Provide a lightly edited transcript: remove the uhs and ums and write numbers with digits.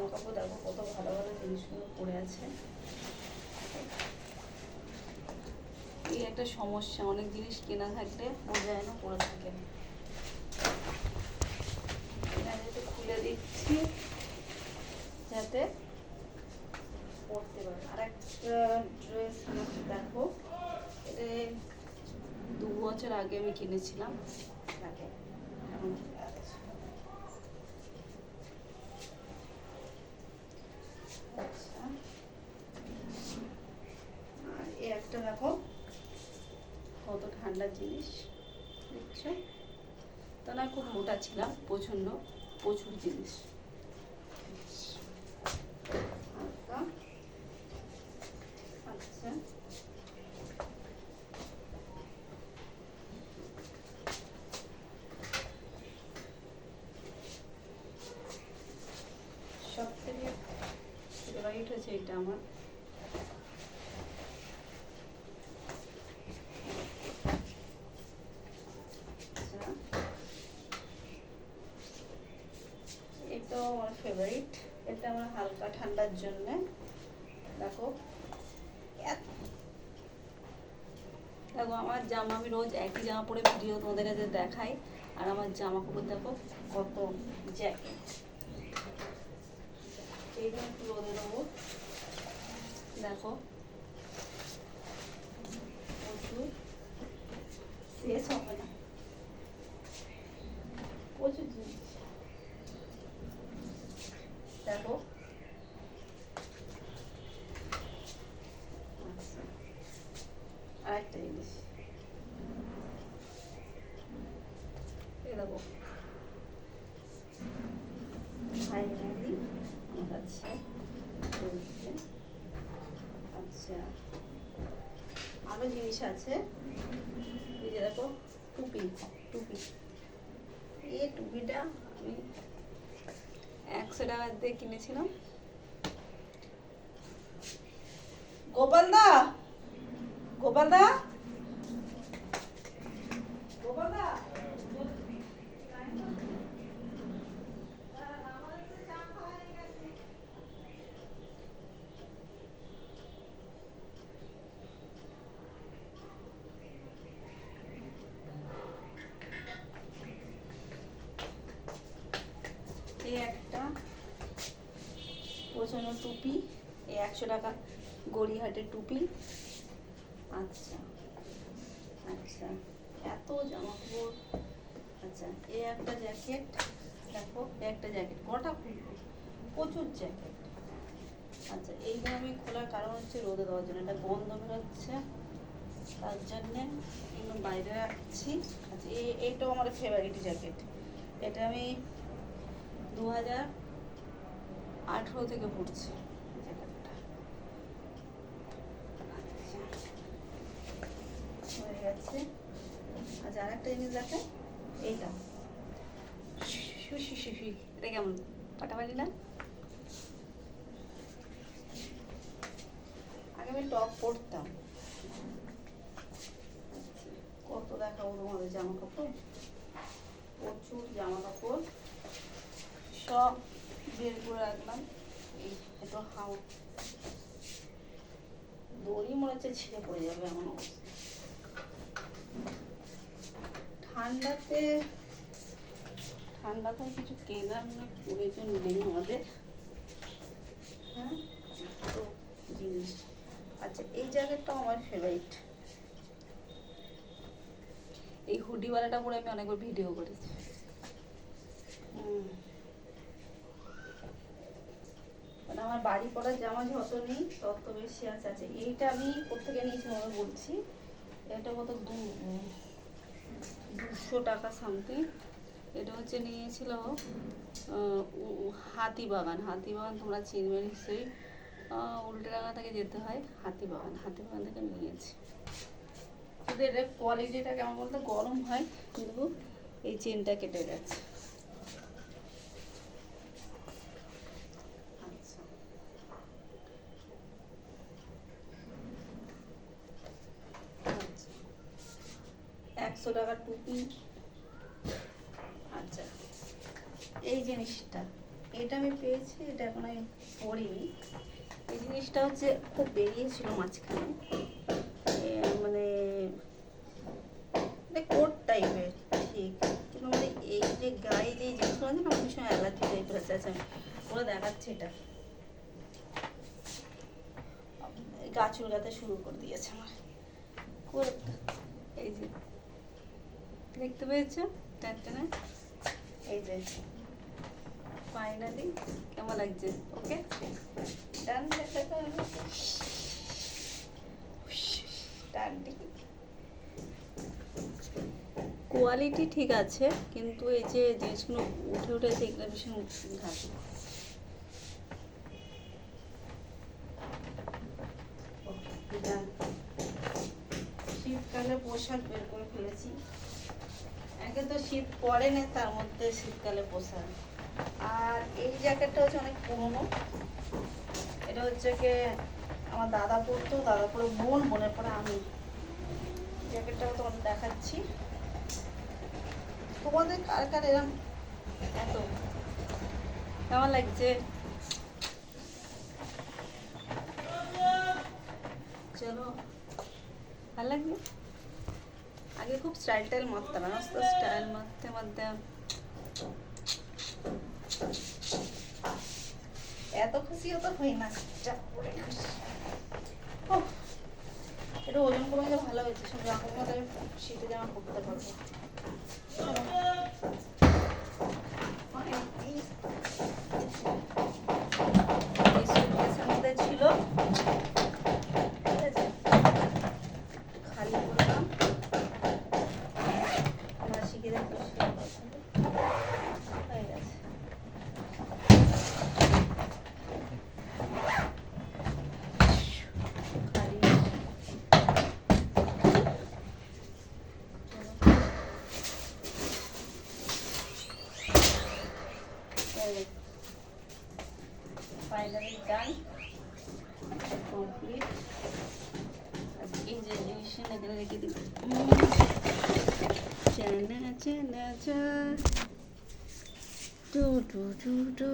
জামা কাপড় দেখো কত ভালো ভালো জিনিসগুলো পড়ে আছে। এই একটা সমস্যা, অনেক জিনিস কেনা থাকলে পড়ে যায় না, পড়ে থাকে। এটা খুলে দিচ্ছি যাতে পড়তে পারে। আর একটা ড্রেস দেখো, এটা 2 বছর আগে আমি কিনেছিলাম, দেখো এখন আচ্ছা। আর এই একটা দেখো কত ঠান্ডার জিনিস, দেখছো তো না? খুব মোটা ছিলাম, প্রচুর জিনিস। আচ্ছা, সব থেকে ফেভারিট হচ্ছে এটা আমার। এটাও আমার ফেভারিট, এটা আমার হালকা ঠান্ডার জন্য। দেখো দেখো আমার জামা, আমি রোজ একই জামা পরে ভিডিও তোমাদের কাছে দেখাই, আর আমার জামা কাপড় দেখো কত জ্যাকেট। এইটা একটু রোদে দেবো, দেখো প্রচুর, শেষ হবে না, প্রচুর জিনিস দেখো। আচ্ছা, আর একটা জিনিস এই দেখো, ফাইনালি আমার কাছে চলছে। আচ্ছা, আরো জিনিস আছে, এই যে দেখো টুপি। এই টুপিটা আমি 100 টাকা দিয়ে কিনেছিলাম। গোপালদা, গোপালদা, গোপালদা, এই একটা প্রচন্ড টুপি, এই 100 টাকা গড়িয়াহাটের টুপি। আচ্ছা আচ্ছা, এত জামা কাপড়। আচ্ছা, এই একটা জ্যাকেট দেখো, একটা জ্যাকেট কটা খুলবো, প্রচুর জ্যাকেট। আচ্ছা, এইটা আমি খোলার কারণ হচ্ছে রোদে দেওয়ার জন্য, এটা গন্ধ বেরোচ্ছে তার জন্যে এগুলো বাইরে রাখছি। আচ্ছা, এইটাও আমার ফেভারিট জ্যাকেট, এটা আমি 2018 থেকে পড়ছি জ্যাকেটটা। আচ্ছা, হয়ে গেছে। আচ্ছা, আর একটা জিনিস দেখে, এইটা এটা কেমন ফাটাফাটি না? আগে আমি টপ পরতাম, কত দেখাবো তোমাদের জামা কাপড়, প্রচুর জামা কাপড় সব বের করে রাখলাম। এই এত হাও দড়ি মনে হচ্ছে ছিঁড়ে পড়ে যাবে এমন অবস্থা। ঠান্ডাতে কিছু কেনার প্রয়োজন নেই আমাদের, হ্যাঁ তো জিনিস। আচ্ছা, এই জ্যাকেটটাও আমার ফেভারিট, এই হুডিওয়ালাটা পরে আমি অনেকবার ভিডিও করেছি। মানে আমার বাড়ি পড়ার জামা যত নেই তত বেশি আছে। আছে এইটা আমি কোথেকে নিয়েছি আমি বলছি, এটা কত 200 টাকা সামথিং। এটা হচ্ছে নিয়েছিল হাতিবাগান তোমরা চিনবে নিশ্চয়ই, উল্টেডাঙ্গা থেকে যেতে হয় হাতিবাগান থেকে আমি নিয়েছি। শুধু এটার কোয়ালিটিটা কেমন বলতে, গরম হয় কিন্তু এই চেনটা কেটে গেছে। আচ্ছা, 100 টাকার টুপি। আচ্ছা, এই জিনিসটা এটা আমি পেয়েছি, এটা এখন আমি পরিনি। এই জিনিসটা হচ্ছে খুব বেরিয়েছিল মাঝখানে, মানে কোট টাইপের ঠিক, কিন্তু মানে এই যে গায়ে যে জিনিসগুলো আছে না, অনেক সময় অ্যালার্জি টাইপের আছে। আচ্ছা পুরো দেখাচ্ছে, এটা গা চুলকাতে শুরু করে দিয়েছে আমার কোটটা। এই যে দেখতে পেয়েছো টানটানা, এই যে ফাইনালি কেমন লাগছে? ওকে ডান, কোয়ালিটি ঠিক আছে, কিন্তু এই যে জিনিসগুলো উঠে উঠেছে, এগুলো ভীষণ ঘাটে। শীতকালে পোশাক বের করে ফেলেছি। একে তো শীত পড়ে না, তার মধ্যে শীতকালে পোশাক। আর এই জ্যাকেটটা হচ্ছে অনেক পুরনো, এটা হচ্ছে কি আমার দাদা পরতো, দাদা পরে বোন, বোনের পরে আমি। জ্যাকেটটাও তোমাদের দেখাচ্ছি। তোমাদের কার কার এরম এত কেমন লাগছে? চলো, ভালো লাগবে। আগে খুব স্টাইল টাইল মারতাম, আস্তে স্টাইল মারতে মারতে এত খুশিও তো হই না, যা পরে খুশি। এটা ওজন কমে গেলে ভালো হয়েছে, সব রকম মতো শীতে জামা পরতে পারবো। ছিল খালি করলাম, শিখে দেখো হয়ে গেছে। ফাইনালি ডান, কমপ্লিট। এই যে জিনিসটা এখানে রেখে দিই। চানা চানা চা টু টু টু টু।